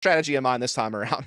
strategy in mind this time around.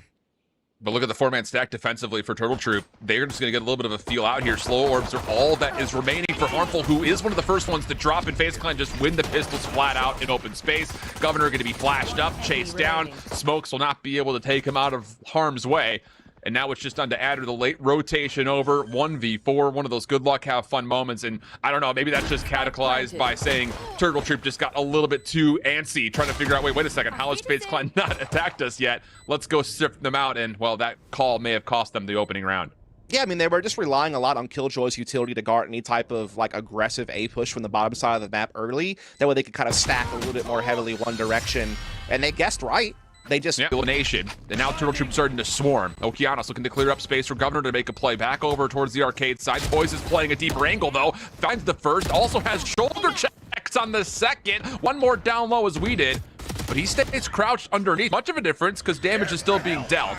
But look at the four-man stack defensively for Turtle Troop. They're just going to get a little bit of a feel out here. Slow orbs are all that is remaining for Harmful, who is one of the first ones to drop, and FaZe Clan just win the pistols flat out in open space. Governor going to be flashed up, chased down. Smokes will not be able to take him out of harm's way. And now it's just on to Adder, the late rotation over, 1v4, one of those good luck, have fun moments. And I don't know, maybe that's just catalyzed by saying Turtle Troop just got a little bit too antsy, trying to figure out, wait a second, how has FaZe Clan not attacked us yet? Let's go sift them out. And, well, that call may have cost them the opening round. Yeah, I mean, they were just relying a lot on Killjoy's utility to guard any type of, like, aggressive A push from the bottom side of the map early. That way they could kind of stack a little bit more heavily one direction. And they guessed right. They just nation. And now Turtle Troop starting to swarm. Okeanos looking to clear up space for Governor to make a play back over towards the arcade side. POISED is playing a deeper angle though. Finds the first. Also has shoulder checks on the second. One more down low as WeDid. But he stays crouched underneath. Much of a difference because damage is still being dealt.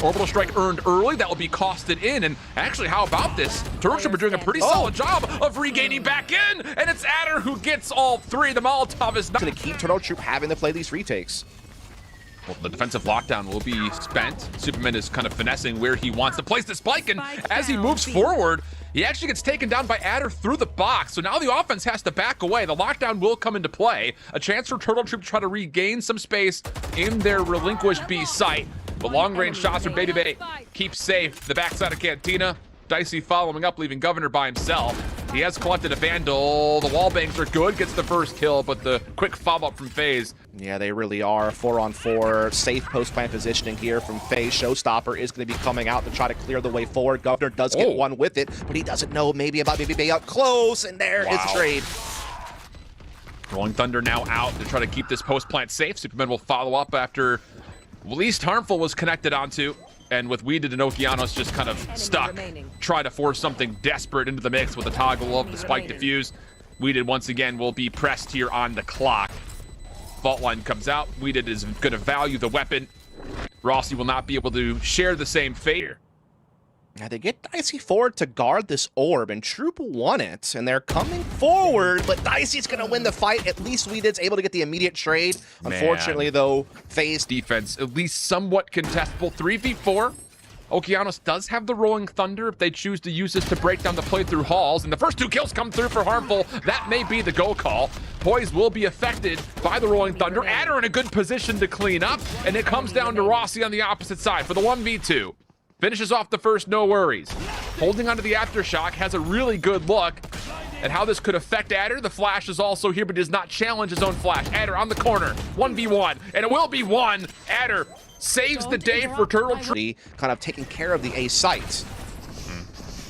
Orbital strike earned early. That will be costed in. And actually, how about this? Turtle Troop are doing a pretty solid job of regaining back in. And it's Adder who gets all three. The Molotov is not going to keep Turtle Troop having to play these retakes. Well, the defensive lockdown will be spent. Supamen is kind of finessing where he wants to place the spike, and as he moves forward, he actually gets taken down by Adder through the box. So now the offense has to back away. The lockdown will come into play. A chance for Turtle Troop to try to regain some space in their relinquished B site. But long-range shots from BABYBAY keep safe. The backside of Cantina. Dicey following up, leaving Governor by himself. He has collected a Vandal. The wall bangs are good, gets the first kill, but the quick follow-up from FaZe. Yeah, they really are. 4-on-4, safe post-plant positioning here from FaZe. Showstopper is going to be coming out to try to clear the way forward. Governor does get one with it, but he doesn't know maybe about BABYBAY up close, and there is the trade. Rolling Thunder now out to try to keep this post-plant safe. Supamen will follow up after least Harmful was connected onto. And with WeDid and Okeanos just kind of stuck, try to force something desperate into the mix with a toggle of the spike defuse. WeDid once again will be pressed here on the clock. Fault line comes out. WeDid is going to value the weapon. Rossy will not be able to share the same fate here. Now they get Dicey forward to guard this orb, and Troop won it, and they're coming forward, but Dicey's gonna win the fight. At least WeDid's able to get the immediate trade. Unfortunately, though, FaZe defense at least somewhat contestable. 3v4. Okeanos does have the Rolling Thunder if they choose to use this to break down the play through halls, and the first two kills come through for Harmful. That may be the go call. Poise will be affected by the Rolling Thunder. Adder in a good position to clean up, and it comes down to Rossy on the opposite side for the 1v2. Finishes off the first, no worries. Holding onto the aftershock, has a really good look at how this could affect Adder. The flash is also here, but does not challenge his own flash. Adder on the corner, 1v1, and it will be one. Adder saves the day for Turtle Troop. Kind of taking care of the A site.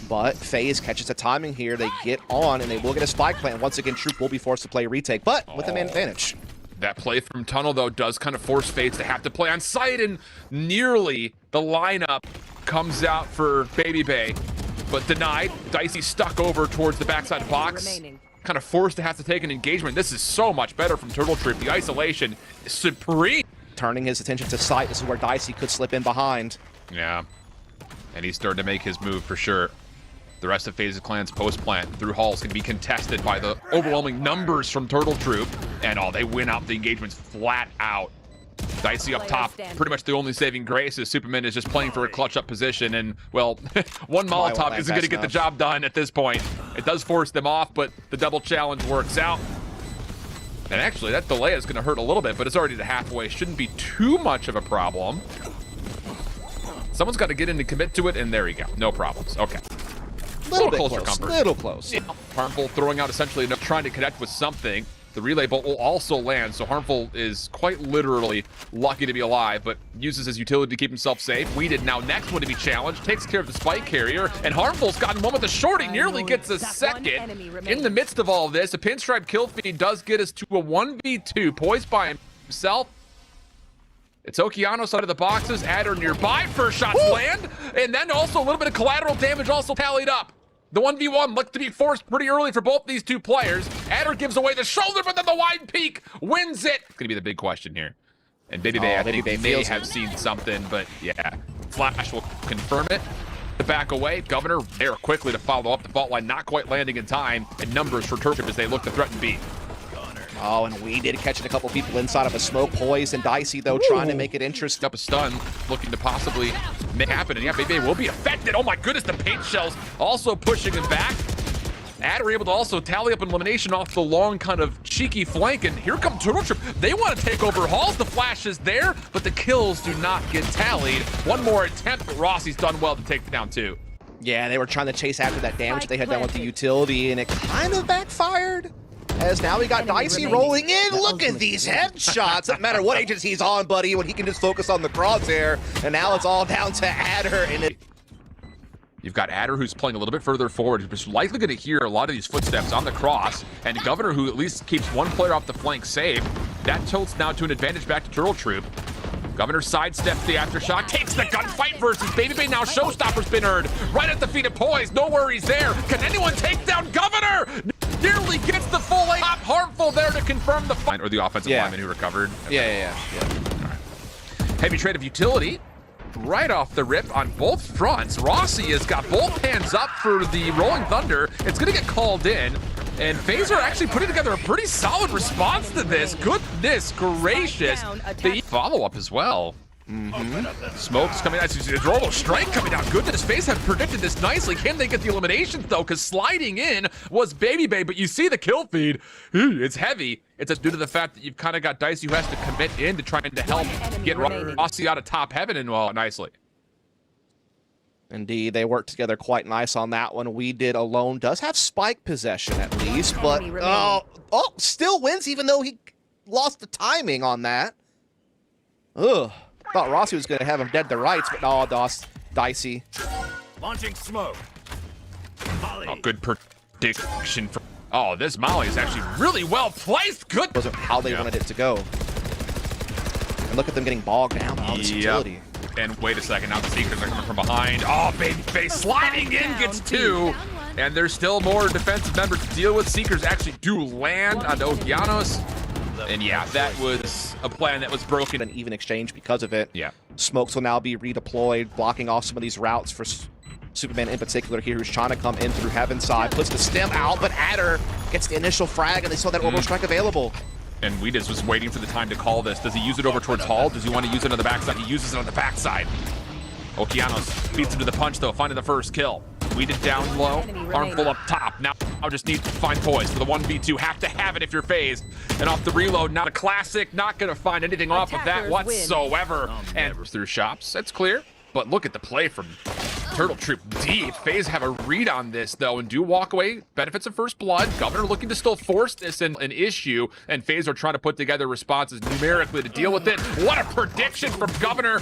But FaZe catches the timing here. They get on, and they will get a spike plant. Once again, Troop will be forced to play retake, but with a man advantage. That play from Tunnel, though, does kind of force FaZe to have to play on site, and nearly the lineup comes out for BABYBAY, but denied. Dicey stuck over towards the backside box. Kind of forced to have to take an engagement. This is so much better from Turtle Troop. The isolation is supreme. Turning his attention to site. This is where Dicey could slip in behind. Yeah, and he's starting to make his move for sure. The rest of FaZe Clan's post-plant through halls can be contested by the overwhelming numbers from Turtle Troop. And they win out the engagements flat out. Dicey up top, pretty much the only saving grace is Supamen is just playing for a clutch up position, and well, one Molotov isn't going to get the job done at this point. It does force them off, but the double challenge works out. And actually, that delay is going to hurt a little bit, but it's already to halfway. Shouldn't be too much of a problem. Someone's got to get in and commit to it, and there you go. No problems. Okay. Little bit close, little close. Yeah. Harmful throwing out essentially trying to connect with something. The relay bolt will also land, so Harmful is quite literally lucky to be alive, but uses his utility to keep himself safe. WeDid now next one to be challenged, takes care of the spike carrier, and Harmful's gotten one with the shorty, nearly gets a second. In the midst of all of this, a pinstripe kill feed does get us to a 1v2, poised by himself. It's Okeanos out of the boxes, Adder nearby, first shots land, and then also a little bit of collateral damage also tallied up. The 1v1 looked to be forced pretty early for both these two players. Adder gives away the shoulder, but then the wide peak wins it. It's gonna be the big question here. And BABYBAY, I think may have seen something, but yeah. Flash will confirm it. To back away, Governor there quickly to follow up the fault line, not quite landing in time, and numbers for Turtle Troop as they look to threaten B. Oh, and WeDid catching a couple people inside of a smoke. Poised and Dicey, though, trying to make it interesting. Up a stun, looking to possibly make it happen. And yeah, BABYBAY will be affected. Oh my goodness, the paint shells also pushing him back. Adder able to also tally up an elimination off the long kind of cheeky flank, and here comes Turtle Trip. They want to take over Halls. The flash is there, but the kills do not get tallied. One more attempt, but Rossy's done well to take down two. Yeah, they were trying to chase after that damage they had done with the utility, and it kind of backfired. As now we got Dicey rolling in. Look at these headshots. Doesn't matter what agency he's on, buddy, when he can just focus on the crosshair. And now it's all down to Adder. And You've got Adder, who's playing a little bit further forward, who's likely going to hear a lot of these footsteps on the cross, and Governor, who at least keeps one player off the flank safe. That tilts now to an advantage back to Turtle Troop. Governor sidesteps the aftershock, takes the gunfight versus BABYBAY. Now Showstopper's been earned right at the feet of Poised. No worries there. Can anyone take down Governor? Nearly gets the full A. Harmful there to confirm the fight. Or the offensive lineman who recovered. Yeah. Right. Heavy trade of utility. Right off the rip on both fronts. Rossy has got both hands up for the Rolling Thunder. It's going to get called in. And FaZe are actually putting together a pretty solid response to this. Goodness gracious. The follow-up as well. Smoke's coming out. Adorable strike coming out. Goodness, FaZe have predicted this nicely. Can they get the eliminations though? Because sliding in was BABYBAY, but you see the kill feed. It's heavy. It's due to the fact that you've kind of got Dicey who has to commit in to trying to help get Rossy out of top heaven and well nicely. Indeed, they worked together quite nice on that one. WeDid alone does have spike possession at least, but still wins even though he lost the timing on that. Ugh. Thought Rossy was going to have him dead to rights, but no, Dicey. Launching smoke. Oh, good prediction. Oh, this Molly is actually really well placed. Good. Wasn't how they wanted it to go. And look at them getting bogged down by all this utility. And wait a second, now the Seekers are coming from behind. Oh, BABYBAY sliding in gets two. And there's still more defensive members to deal with. Seekers actually do land on Okeanos. And yeah, that was a plan that was broken. An even exchange because of it. Yeah. Smokes will now be redeployed, blocking off some of these routes for Supamen in particular here, who's trying to come in through Heaven's side. Puts the stem out, but Adder gets the initial frag, and they saw that orbital strike available. And WeDid was waiting for the time to call this. Does he use it over towards Hall? Does he want to use it on the backside? He uses it on the backside. Okeanos beats him to the punch, though, finding the first kill. WeDid down low, Armful up top. Now just need to find Poise for the 1v2. Have to have it if you're FaZe. And off the reload, not a classic. Not going to find anything off of that whatsoever. And through shops, that's clear. But look at the play from Turtle Troop deep. FaZe have a read on this, though, and do walk away. Benefits of first blood. Governor looking to still force this in an issue, and FaZe are trying to put together responses numerically to deal with it. What a prediction from Governor.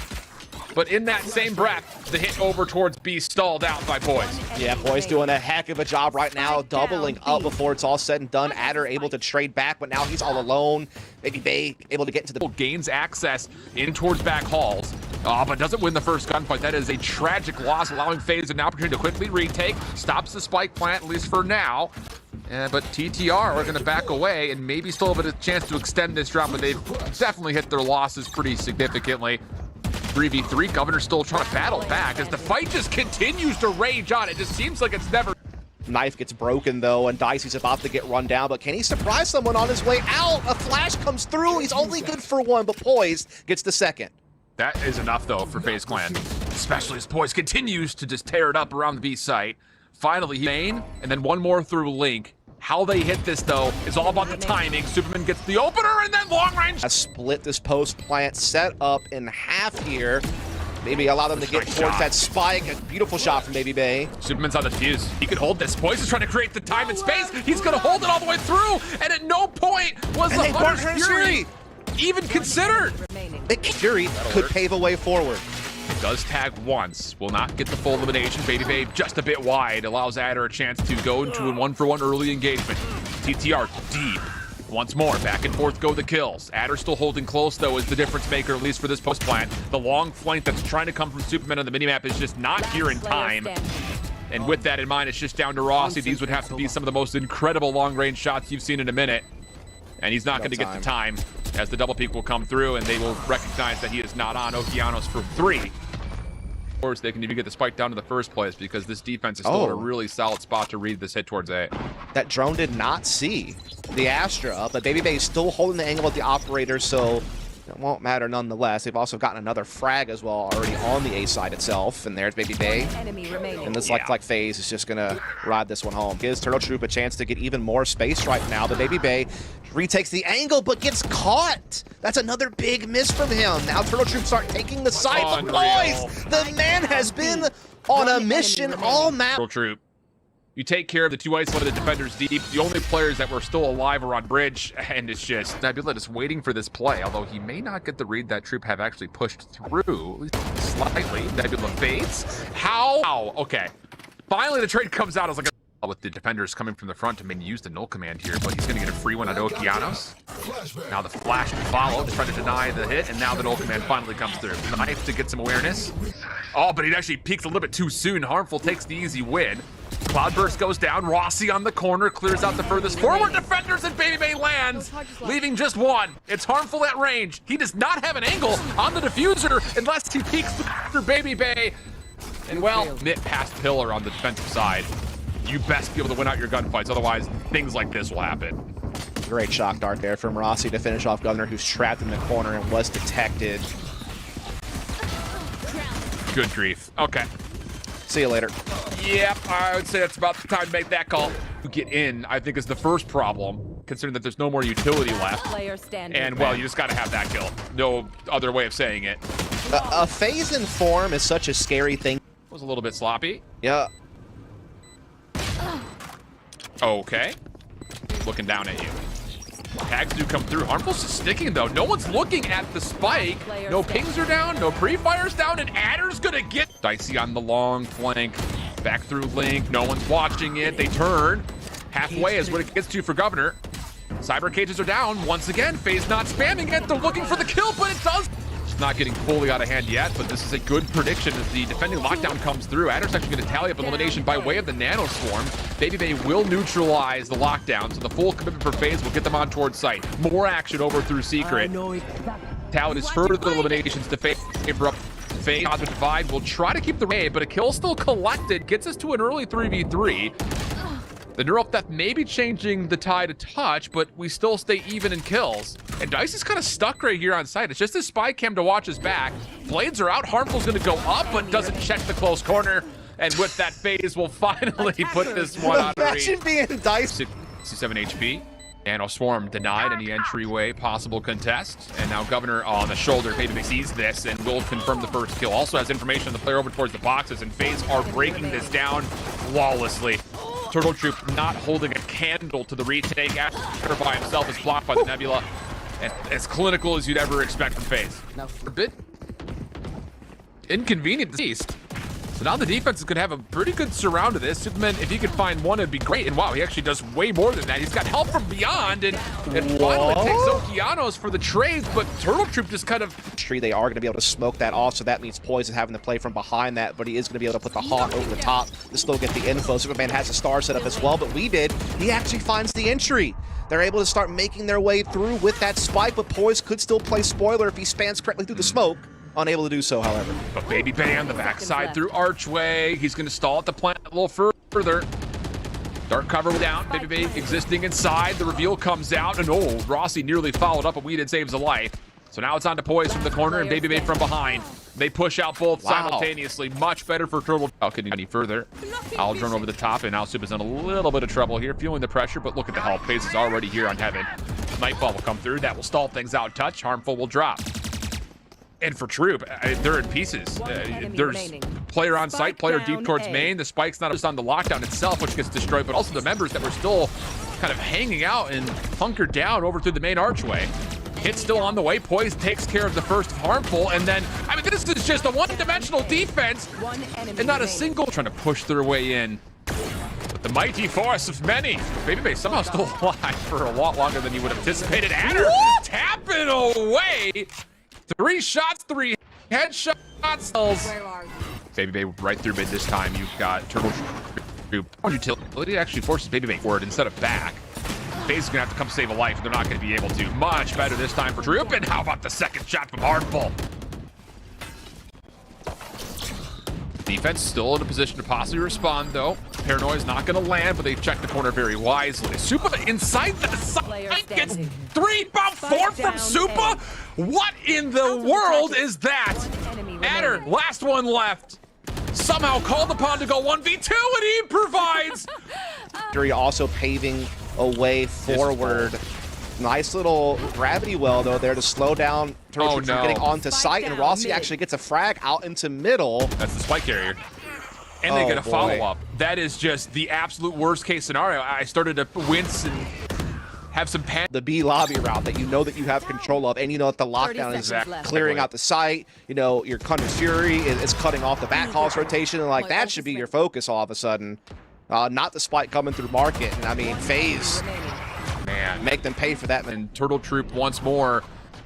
But in that same breath, the hit over towards B stalled out by Poise. Yeah, Poise doing a heck of a job right now, doubling up before it's all said and done. Adder able to trade back, but now he's all alone. BABYBAY able to get into the... Gains access in towards back halls, but doesn't win the first gunfight. That is a tragic loss, allowing FaZe an opportunity to quickly retake. Stops the spike plant, at least for now. But TTR are going to back away and maybe still have a chance to extend this round, but they've definitely hit their losses pretty significantly. 3v3, Governor still trying to battle back as the fight just continues to rage on. It just seems like it's never... Knife gets broken, though, and Dicey's about to get run down, but can he surprise someone on his way out? A flash comes through. He's only good for one, but Poised gets the second. That is enough, though, for FaZe Clan, especially as Poised continues to just tear it up around the B site. Finally, he main, and then one more through Link. How they hit this, though, is all about the timing. Supamen gets the opener, and then long range. Split this post plant, set up in half here. Maybe allow them to get towards that spike. A beautiful shot from BABYBAY. Superman's on the fuse. He can hold this. Poise is trying to create the time and space. He's going to hold it all the way through, and at no point was the Hunter's Fury even considered. Fury could pave a way forward. Does tag once, will not get the full elimination. BABYBAY just a bit wide, allows Adder a chance to go into a 1-for-1 early engagement. TTR deep. Once more, back and forth go the kills. Adder still holding close, though, is the difference maker, at least for this post plant. The long flank that's trying to come from Superman on the minimap is just not here in time. And with that in mind, it's just down to Rossy. These would have to be some of the most incredible long-range shots you've seen in a minute. And he's not going to get the time, as the double peek will come through, and they will recognize that he is not on. Okeanos for 3. course, they can even get the spike down to the first place because this defense is still in a really solid spot to read this hit towards A. That drone did not see the Astra, but BABYBAY is still holding the angle with the operator, so it won't matter nonetheless. They've also gotten another frag as well already on the A side itself, and there's BABYBAY. And this like FaZe is just gonna ride this one home. Gives Turtle Troop a chance to get even more space right now, but BABYBAY retakes the angle but gets caught. That's another big miss from him. Now Turtle Troop start taking the side, but boys, the man has been on a mission all map. Turtle Troop, you take care of the two isolated defenders deep. The only players that were still alive are on bridge, and it's just Nebula just waiting for this play, although he may not get the read that Troop have actually pushed through, at least slightly. Nebula fades. How? Okay. Finally, the trade comes out as like a with the defenders coming from the front to maybe use the null command here, but he's going to get a free one at Okeanos. Now the flash to follow to try to deny the hit, and now the null command finally comes through. Knife to get some awareness. Oh, but he actually peeks a little bit too soon. Harmful takes the easy win. Cloudburst goes down. Rossy on the corner clears out the furthest forward defenders, and BABYBAY lands, leaving just one. It's Harmful at range. He does not have an angle on the diffuser unless he peeks through BABYBAY. And well, nit past pillar on the defensive side. You best be able to win out your gunfights, otherwise things like this will happen. Great shock dart there from Rossy to finish off Governor, who's trapped in the corner and was detected. Good grief. Okay. See you later. Yep, I would say that's about the time to make that call. To get in, I think, is the first problem, considering that there's no more utility left. And, well, you just got to have that kill. No other way of saying it. A FaZe in form is such a scary thing. Was a little bit sloppy. Yeah. Okay. Looking down at you. Tags do come through. Harmful's just sticking, though. No one's looking at the spike. No pings are down. No pre-fires down. And Adder's going to get dicey on the long flank. Back through Link. No one's watching it. They turn. Halfway is what it gets to for Governor. Cyber cages are down. Once again, FaZe not spamming it. They're looking for the kill, but it does. It's not getting fully out of hand yet, but this is a good prediction as the defending lockdown comes through. Adder's actually going to tally up elimination by way of the Nano Swarm. BABYBAY will neutralize the lockdown, so the full commitment for FaZe will get them on towards site. More action over through Secret. Talent is further eliminations to favor up FaZe. Positive divide will try to keep the raid, but a kill still collected gets us to an early 3v3. The neural theft may be changing the tide a touch, but we still stay even in kills. And Dicey's kind of stuck right here on site. It's just his spy cam to watch his back. Blades are out. Harmful's going to go up, but doesn't check the close corner. And with that, FaZe will finally put this one on a read. Imagine being Dicey. 67 HP. Nano Swarm denied any entryway possible contest. And now Governor on the shoulder. BABYBAY sees this and will confirm the first kill. Also has information on the player over towards the boxes, and FaZe are breaking this down flawlessly. Turtle Troop not holding a candle to the retake after by himself is blocked by the Nebula. And as clinical as you'd ever expect from FaZe. A bit inconvenient at least. So now the defense is going to have a pretty good surround of this. Superman, if he could find one, it'd be great. And wow, he actually does way more than that. He's got help from beyond, and finally takes Okeanos for the trades, but Turtle Troop just kind of... They are going to be able to smoke that off, so that means POISED having to play from behind that, but he is going to be able to put the Hawk over the top to still get the info. Superman has a star set up as well, but WeDid, he actually finds the entry. They're able to start making their way through with that spike, but POISED could still play spoiler if he spans correctly through the smoke. Unable to do so, however. But BABYBAY on the backside through Archway. He's going to stall at the plant a little further. Dark cover down. BABYBAY existing inside. The reveal comes out, and oh, Rossy nearly followed up, but WeDid saves a life. So now it's on to POISED from the corner and BABYBAY from behind. They push out both simultaneously. Much better for Turtle. How can you any further? I'll drone over the top, and now Supa's in a little bit of trouble here, feeling the pressure, but look at the help. FaZe is already here on Heaven. Nightfall will come through. That will stall things out. Touch. Harmful will drop. And for Troop, they're in pieces. There's player on site, player deep towards main. The spike's not just on the lockdown itself, which gets destroyed, but also the members that were still kind of hanging out and hunkered down over through the main archway. Hit still on the way. POISED takes care of the first Harmful, and then, I mean, this is just a one-dimensional defense, and not a single trying to push their way in. But the mighty force of many. BABYBAY somehow still alive for a lot longer than you would have anticipated. Adder tapping away. 3 shots, 3 headshots. BABYBAY right through mid this time. You've got Turtle Troop. Utility actually forces BABYBAY forward instead of back. FaZe is going to have to come save a life. They're not going to be able to. Much better this time for Troop. And how about the second shot from Harmful? Defense still in a position to possibly respond, though. Paranoia is not going to land, but they check the corner very wisely. Supa inside the side gets 3, about 4 from Supa. What in the world is that? Adder, last one left. Somehow called upon to go 1v2, and he provides. You're also paving a way forward. Nice little gravity well, though, there to slow down turrets from getting onto site, and Rossy actually gets a frag out into middle. That's the spike carrier. And they get a follow-up. That is just the absolute worst-case scenario. I started to wince and have some panic. The B lobby route that you know that you have control of, and you know that the lockdown is clearing out the site. You know, your Conjur's Fury is cutting off the backhaul's rotation, and like that should be your focus all of a sudden. Not the spike coming through market. And I mean, FaZe, man, make them pay for that. And Turtle Troop once more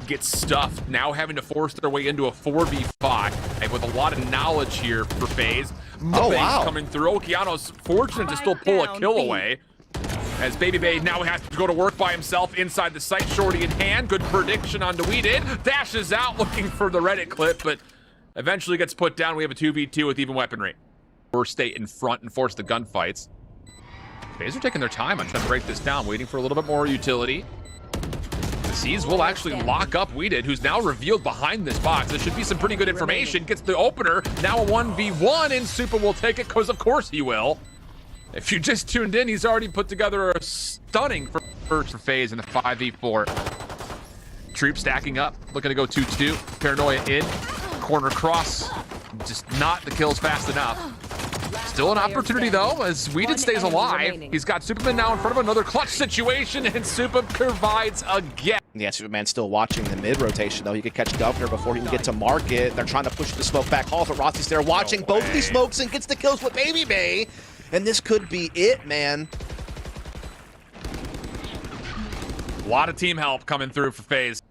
gets stuffed, now having to force their way into a 4v5 and with a lot of knowledge here for FaZe. Wow. Coming through. Okeanos fortunate to still pull a kill away. As BABYBAY now has to go to work by himself inside the site, shorty in hand. Good prediction on WeDid. Dashes out looking for the Reddit clip, but eventually gets put down. We have a 2v2 with even weaponry. First stay in front and force the gunfights. FaZe are taking their time on trying to break this down, waiting for a little bit more utility. The C's will actually lock up WeDid, who's now revealed behind this box. There should be some pretty good information. Gets the opener, now a 1v1, and Supa will take it, because of course he will. If you just tuned in, he's already put together a stunning first for FaZe in the 5v4. Troop stacking up, looking to go 2-2. Paranoia in, corner cross, just not the kills fast enough. Still an opportunity though, as WeDid stays alive. He's got Supamen now in front of another clutch situation, and Supa provides again. Yeah, Superman's still watching the mid rotation though. He could catch Governor before he can get to market. They're trying to push the smoke back hall, but Rossy's there watching both of these smokes and gets the kills with BABYBAY. And this could be it, man. A lot of team help coming through for FaZe.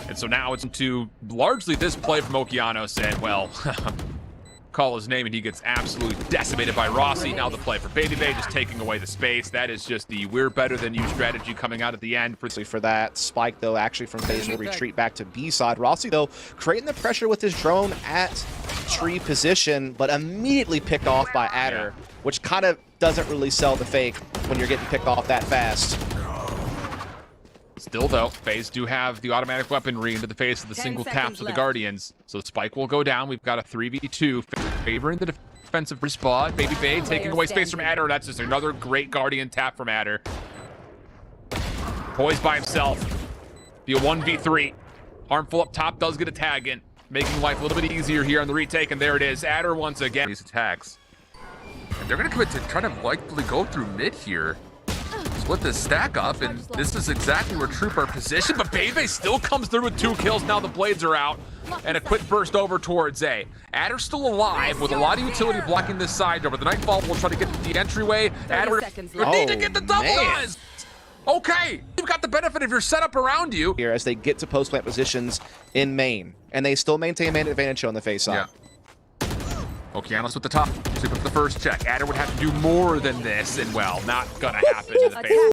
And so now it's into largely this play from Okeanos, and well, call his name and he gets absolutely decimated by Rossy. Now the play for BABYBAY, just taking away the space. That is just the we're better than you strategy coming out at the end. For that spike though, actually from FaZe will retreat back to B side. Rossy though, creating the pressure with his drone at tree position, but immediately picked off by Adder, which kind of doesn't really sell the fake when you're getting picked off that fast. Still though, FaZe do have the automatic weaponry into the face of the single taps of the Guardians. So the spike will go down. We've got a 3v2 favoring the defensive respawn. BABYBAY taking away space from Adder. That's just another great Guardian tap from Adder. Poised by himself. Be a 1v3. Harmful up top does get a tag in, making life a little bit easier here on the retake. And there it is. Adder once again. These attacks. And they're going to commit to try to likely go through mid here. Split this stack up, and this is exactly where Troop are positioned, but BABYBAY still comes through with 2 kills. Now the blades are out, and a quick burst over towards A. Adder's still alive with a lot of utility blocking this side over. The Nightfall will try to get the entryway. Adder need to get the double eyes. Okay, you've got the benefit of your setup around you. Here as they get to post plant positions in main, and they still maintain main advantage on the face side. Okeanos with the top. Super for the first check. Adder would have to do more than this, and well, not gonna happen to the face.